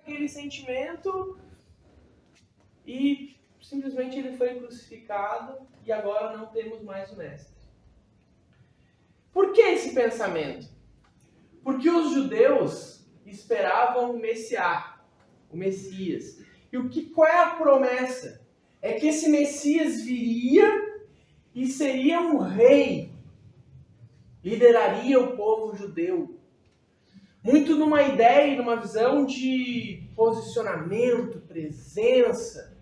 aquele sentimento e simplesmente ele foi crucificado e agora não temos mais o mestre. Por que esse pensamento? Porque os judeus esperavam o Messias. E qual é a promessa? É que esse Messias viria e seria um rei, lideraria o povo judeu. Muito numa ideia e numa visão de posicionamento, presença,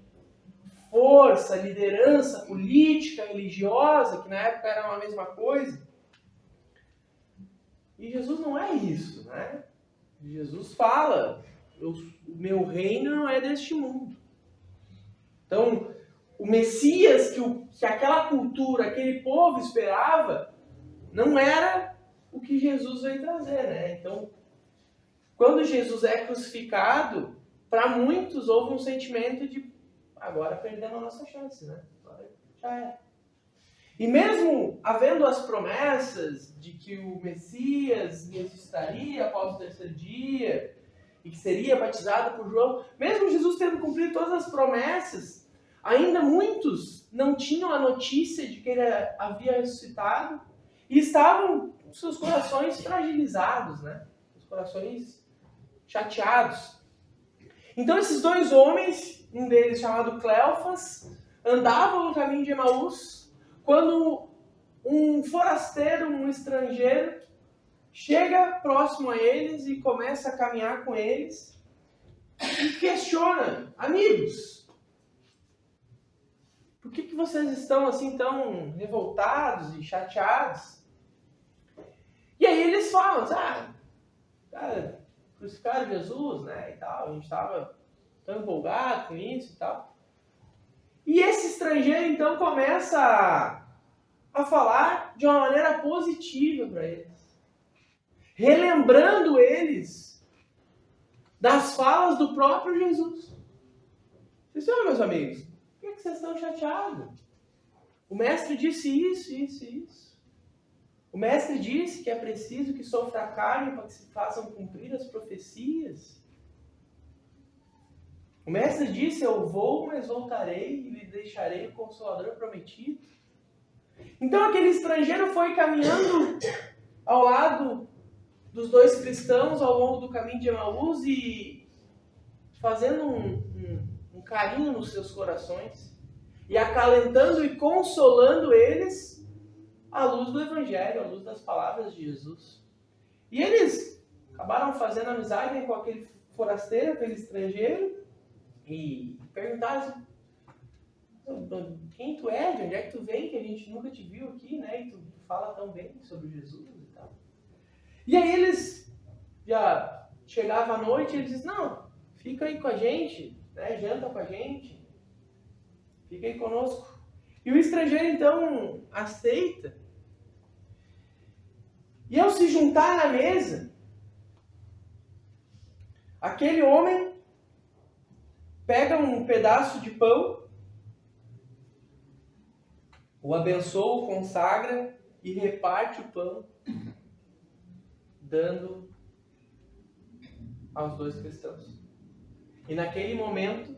força, liderança política, religiosa, que na época era uma mesma coisa. E Jesus não é isso, né? Jesus fala, o meu reino não é deste mundo. Então, o Messias que aquela cultura, aquele povo esperava, não era o que Jesus veio trazer, né? Então, quando Jesus é crucificado, para muitos houve um sentimento de agora perdemos a nossa chance, né? Agora já é. E mesmo havendo as promessas de que o Messias ressuscitaria após o terceiro dia e que seria batizado por João, mesmo Jesus tendo cumprido todas as promessas, ainda muitos não tinham a notícia de que ele havia ressuscitado e estavam com seus corações fragilizados, né? Os corações chateados. Então esses dois homens, um deles chamado Cleofas, andavam no caminho de Emaús, quando um forasteiro, um estrangeiro, chega próximo a eles e começa a caminhar com eles e questiona: amigos, por que vocês estão assim tão revoltados e chateados? E aí eles falam: cara, crucificaram Jesus, né, e tal, a gente estava tão empolgado com isso e tal. E esse estrangeiro, então, começa a falar de uma maneira positiva para eles, relembrando eles das falas do próprio Jesus. Vocês viram, meus amigos? Por que vocês estão chateados? O mestre disse isso, isso e isso. O mestre disse que é preciso que sofra a carne para que se façam cumprir as profecias. O mestre disse: eu vou, mas voltarei e lhe deixarei o Consolador prometido. Então aquele estrangeiro foi caminhando ao lado dos dois cristãos ao longo do caminho de Emaús e fazendo um carinho nos seus corações e acalentando e consolando eles à luz do Evangelho, à luz das palavras de Jesus. E eles acabaram fazendo amizade com aquele forasteiro, aquele estrangeiro, e perguntaram assim: quem tu é? De onde é que tu vem? Que a gente nunca te viu aqui, né? E tu fala tão bem sobre Jesus e tal. E aí eles já chegavam à noite e eles diziam: não, fica aí com a gente, né? Janta com a gente, fica aí conosco. E o estrangeiro então aceita. E ao se juntar na mesa, aquele homem pega um pedaço de pão, o abençoa, o consagra e reparte o pão, dando aos dois cristãos. E naquele momento,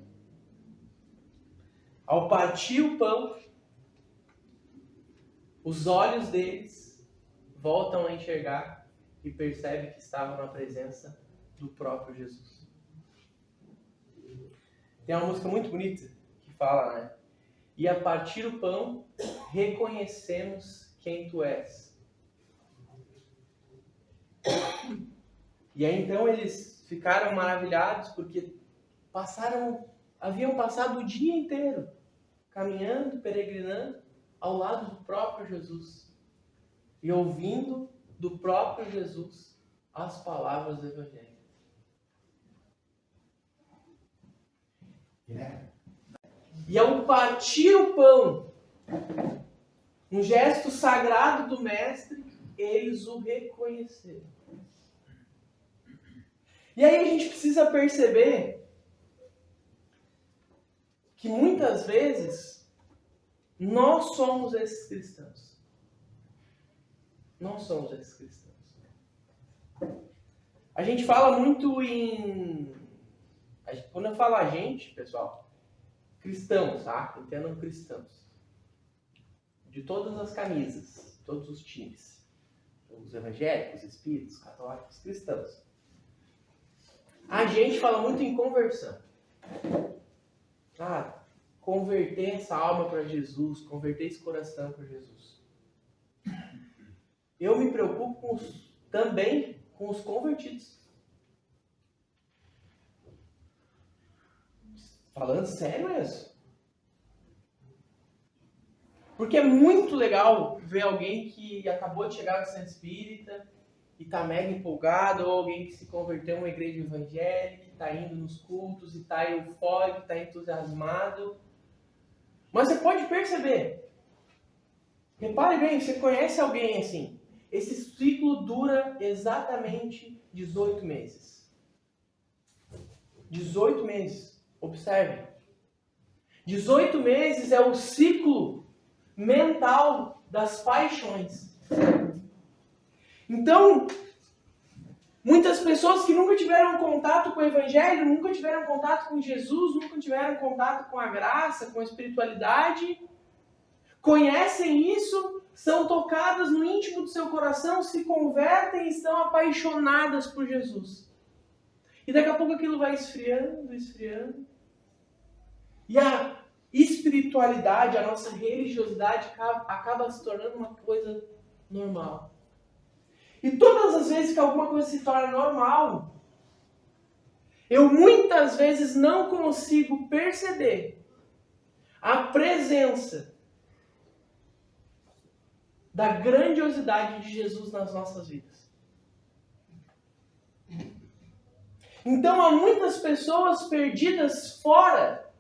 ao partir o pão, os olhos deles voltam a enxergar e percebem que estavam na presença do próprio Jesus. Tem uma música muito bonita que fala, né? E a partir o pão, reconhecemos quem tu és. E aí então eles ficaram maravilhados porque haviam passado o dia inteiro caminhando, peregrinando ao lado do próprio Jesus e ouvindo do próprio Jesus as palavras do Evangelho. E ao partir o pão, um gesto sagrado do Mestre, eles o reconheceram. E aí a gente precisa perceber que muitas vezes nós somos esses cristãos. Nós somos esses cristãos. A gente fala muito em Quando eu falo a gente, pessoal, cristãos, tá? Entendam cristãos. De todas as camisas, todos os times. Os evangélicos, espíritos, católicos, cristãos. A gente fala muito em conversão. Converter essa alma para Jesus, converter esse coração para Jesus. Eu me preocupo também com os convertidos. Falando sério mesmo. Porque é muito legal ver alguém que acabou de chegar no centro espírita e está mega empolgado, ou alguém que se converteu em uma igreja evangélica, está indo nos cultos e está eufórico, está entusiasmado. Mas você pode perceber, repare bem, você conhece alguém assim, esse ciclo dura exatamente 18 meses. 18 meses, observe. 18 meses é o ciclo mental das paixões. Então, muitas pessoas que nunca tiveram contato com o Evangelho, nunca tiveram contato com Jesus, nunca tiveram contato com a graça, com a espiritualidade, conhecem isso, são tocadas no íntimo do seu coração, se convertem e estão apaixonadas por Jesus. E daqui a pouco aquilo vai esfriando, esfriando. E a espiritualidade, a nossa religiosidade acaba se tornando uma coisa normal. E todas as vezes que alguma coisa se torna normal, eu muitas vezes não consigo perceber a presença da grandiosidade de Jesus nas nossas vidas. Então há muitas pessoas perdidas fora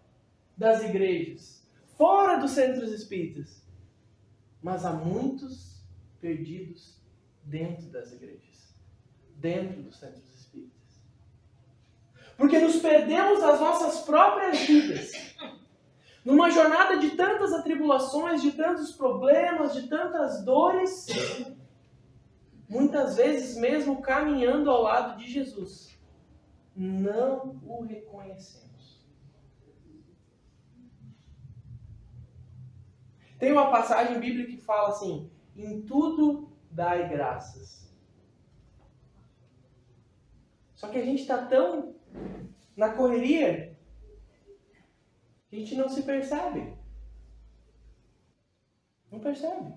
das igrejas, fora dos centros espíritas, mas há muitos perdidos dentro das igrejas, dentro dos centros espíritas. Porque nos perdemos das nossas próprias vidas, numa jornada de tantas atribulações, de tantos problemas, de tantas dores, muitas vezes mesmo caminhando ao lado de Jesus, não o reconhecemos. Tem uma passagem bíblica que fala assim: em tudo dai graças. Só que a gente está tão na correria que a gente não se percebe. Não percebe.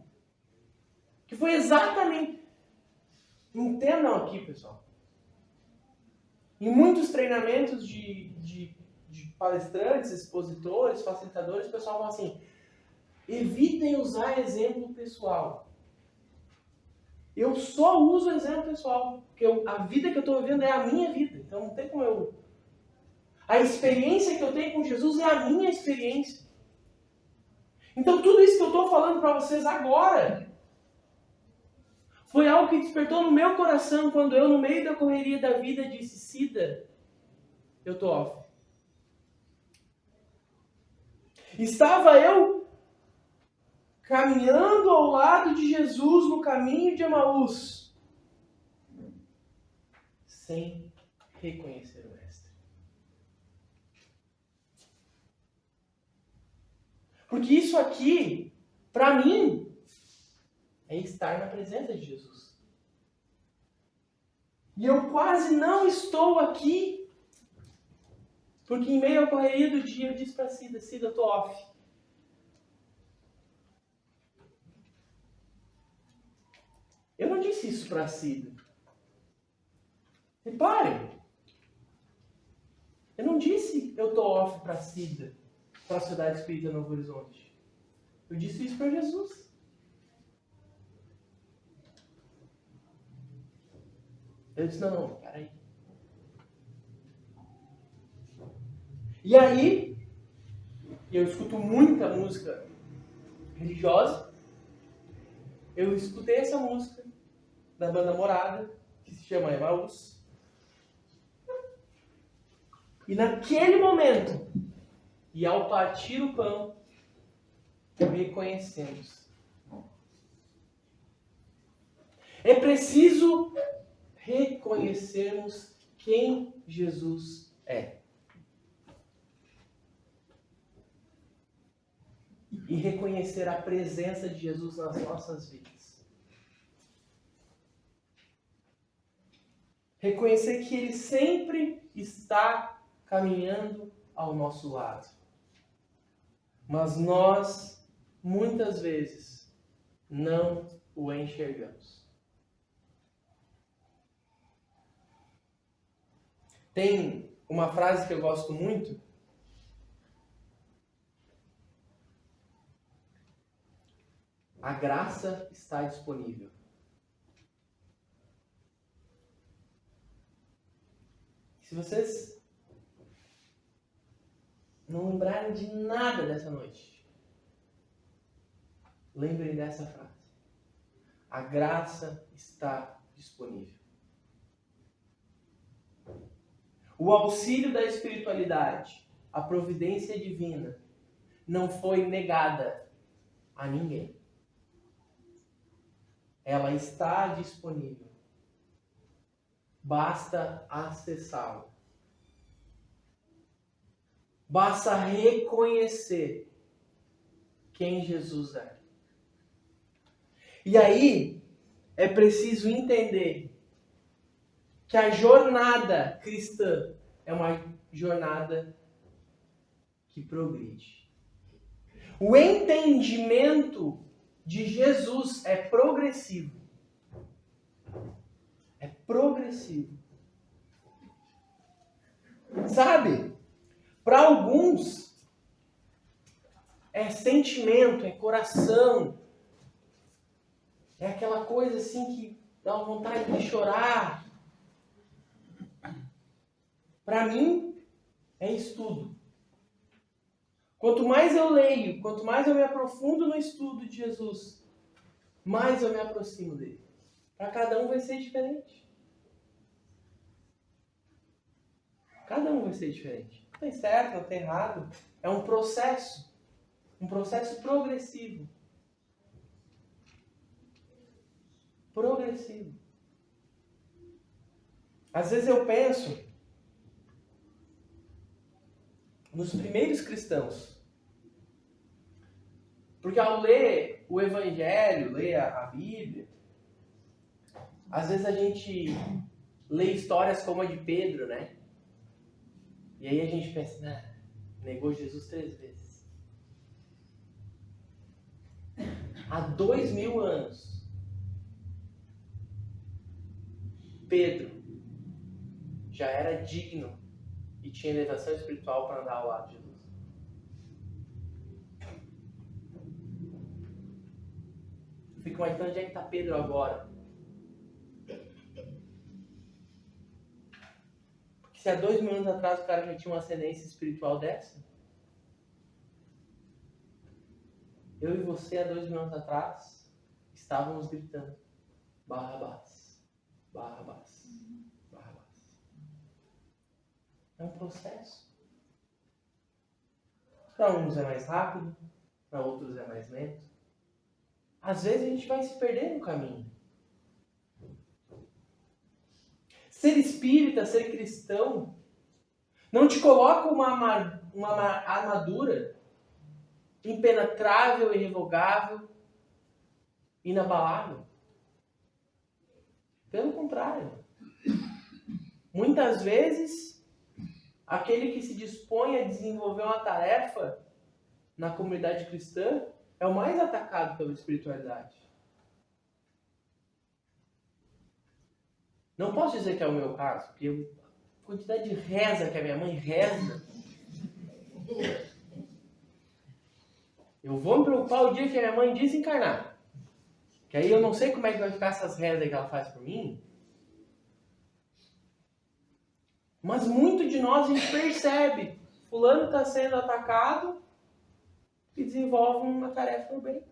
Que foi exatamente... Entendam aqui, pessoal. Em muitos treinamentos de palestrantes, expositores, facilitadores, o pessoal fala assim: evitem usar exemplo pessoal. Eu só uso exemplo pessoal, porque a vida que eu estou vivendo é a minha vida. Então não tem como eu... A experiência que eu tenho com Jesus é a minha experiência. Então tudo isso que eu estou falando para vocês agora foi algo que despertou no meu coração quando eu, no meio da correria da vida, disse: Cida, eu estou off. Estava eu caminhando ao lado de Jesus no caminho de Emaús, sem reconhecer o Mestre. Porque isso aqui, para mim, é estar na presença de Jesus. E eu quase não estou aqui, porque em meio à correria do dia eu disse para Cida: Cida, eu estou off. Eu não disse isso para Cida. Reparem. Eu não disse eu estou off para Cida, para a Sociedade Espírita Novo Horizonte. Eu disse isso para Jesus. Eu disse: não, peraí. E aí, eu escuto muita música religiosa. Eu escutei essa música da banda Morada, que se chama Emaús. E naquele momento, e ao partir o pão, reconhecemos. É preciso reconhecermos quem Jesus é. reconhecer a presença de Jesus nas nossas vidas. Reconhecer que Ele sempre está caminhando ao nosso lado. Mas nós, muitas vezes, não o enxergamos. Tem uma frase que eu gosto muito. A graça está disponível. Se vocês não lembrarem de nada dessa noite, lembrem dessa frase. A graça está disponível. O auxílio da espiritualidade, a providência divina, não foi negada a ninguém. Ela está disponível. Basta acessá-la. Basta reconhecer quem Jesus é. E aí, é preciso entender que a jornada cristã é uma jornada que progride. O entendimento de Jesus é progressivo. É progressivo. Sabe? Para alguns, é sentimento, é coração. É aquela coisa assim que dá vontade de chorar. Para mim, é estudo. Quanto mais eu leio, quanto mais eu me aprofundo no estudo de Jesus, mais eu me aproximo dele. Para cada um vai ser diferente. Cada um vai ser diferente. Não tem certo, não tem errado. É um processo progressivo. Progressivo. Às vezes eu penso nos primeiros cristãos. Porque ao ler o Evangelho, ler a Bíblia, às vezes a gente lê histórias como a de Pedro, né? E aí a gente pensa, negou Jesus 3 vezes. Há 2000 anos, Pedro já era digno e tinha elevação espiritual para andar ao lado de Jesus. Eu fico imaginando onde é que está Pedro agora. Porque se há 2000 anos atrás o cara já tinha uma ascendência espiritual dessa, eu e você há 2000 anos atrás estávamos gritando Barrabás, Barrabás, Barrabás. É um processo. Para uns é mais rápido, para outros é mais lento. Às vezes a gente vai se perder no caminho. Ser espírita, ser cristão, não te coloca uma armadura impenetrável, irrevogável, inabalável. Pelo contrário. Muitas vezes, aquele que se dispõe a desenvolver uma tarefa na comunidade cristã é o mais atacado pela espiritualidade. Não posso dizer que é o meu caso, porque a quantidade de reza que a minha mãe reza, eu vou me preocupar o dia que a minha mãe desencarnar. Que aí eu não sei como é que vai ficar essas rezas que ela faz por mim. Mas muito de nós a gente percebe, fulano está sendo atacado e desenvolve uma tarefa no bem.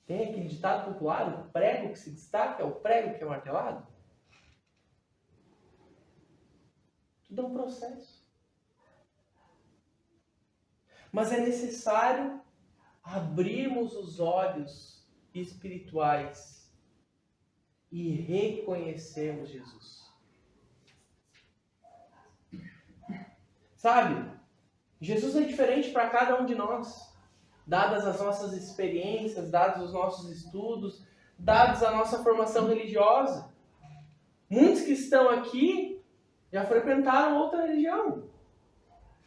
Tem aquele ditado popular, o prego que se destaca é o prego que é martelado. Tudo é um processo. Mas é necessário abrirmos os olhos espirituais e reconhecermos Jesus. Sabe? Jesus é diferente para cada um de nós, dadas as nossas experiências, dados os nossos estudos, dados a nossa formação religiosa. Muitos que estão aqui já frequentaram outra religião.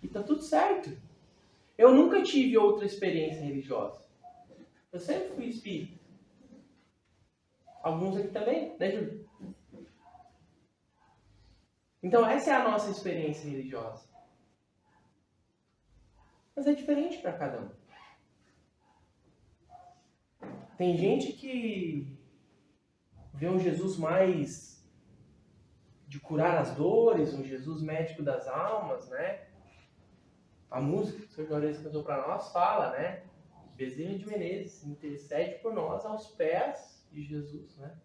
E está tudo certo. Eu nunca tive outra experiência religiosa. Eu sempre fui espírita. Alguns aqui também, né, Júlio? Então essa é a nossa experiência religiosa. Mas é diferente para cada um. Tem gente que vê um Jesus mais de curar as dores, um Jesus médico das almas, né? A música que o Sr. Juarez cantou para nós fala, né? Bezerra de Menezes intercede por nós aos pés de Jesus, né?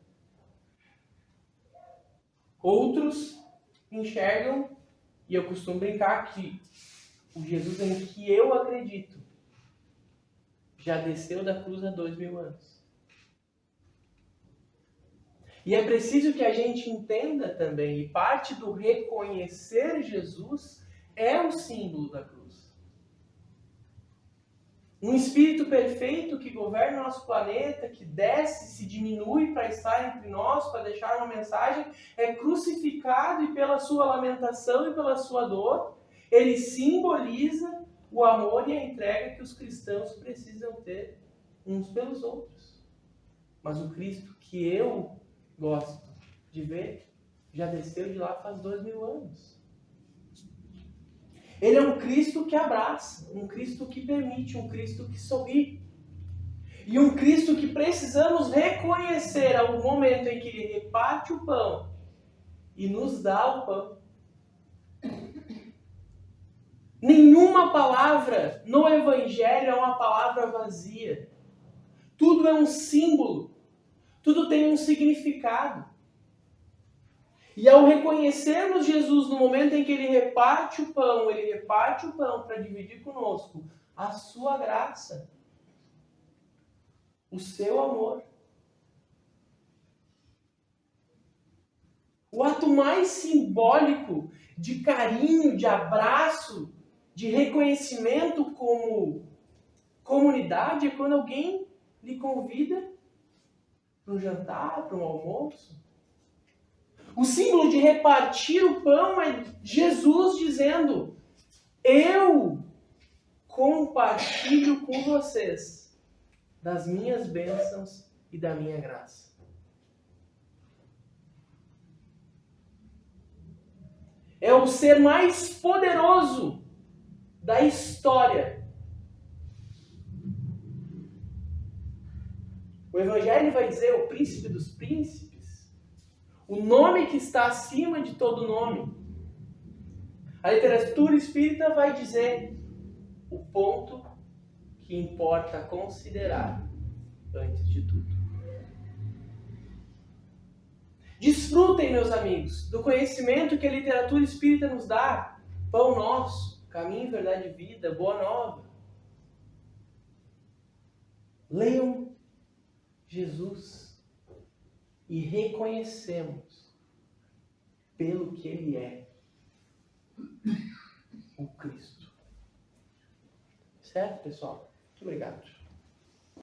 Outros enxergam, e eu costumo brincar que o Jesus em que eu acredito já desceu da cruz há 2000 anos. E é preciso que a gente entenda também, e parte do reconhecer Jesus é o símbolo da cruz. Um espírito perfeito que governa o nosso planeta, que desce, se diminui para estar entre nós, para deixar uma mensagem, é crucificado e pela sua lamentação e pela sua dor, ele simboliza o amor e a entrega que os cristãos precisam ter uns pelos outros. Mas o Cristo que eu gosto de ver já desceu de lá faz 2000 anos. Ele é um Cristo que abraça, um Cristo que permite, um Cristo que sorri. E um Cristo que precisamos reconhecer ao momento em que ele reparte o pão e nos dá o pão. Nenhuma palavra no Evangelho é uma palavra vazia. Tudo é um símbolo. Tudo tem um significado. E ao reconhecermos Jesus no momento em que ele reparte o pão para dividir conosco a sua graça, o seu amor. O ato mais simbólico de carinho, de abraço, de reconhecimento como comunidade é quando alguém lhe convida para um jantar, para um almoço. O símbolo de repartir o pão é Jesus dizendo: eu compartilho com vocês das minhas bênçãos e da minha graça. É o ser mais poderoso da história. O Evangelho vai dizer o príncipe dos príncipes, o nome que está acima de todo nome. A literatura espírita vai dizer o ponto que importa considerar antes de tudo. Desfrutem, meus amigos, do conhecimento que a literatura espírita nos dá. Pão nosso, caminho, verdade e vida, boa nova. Leiam Jesus e reconhecemos pelo que ele é, o Cristo. Certo, pessoal? Muito obrigado.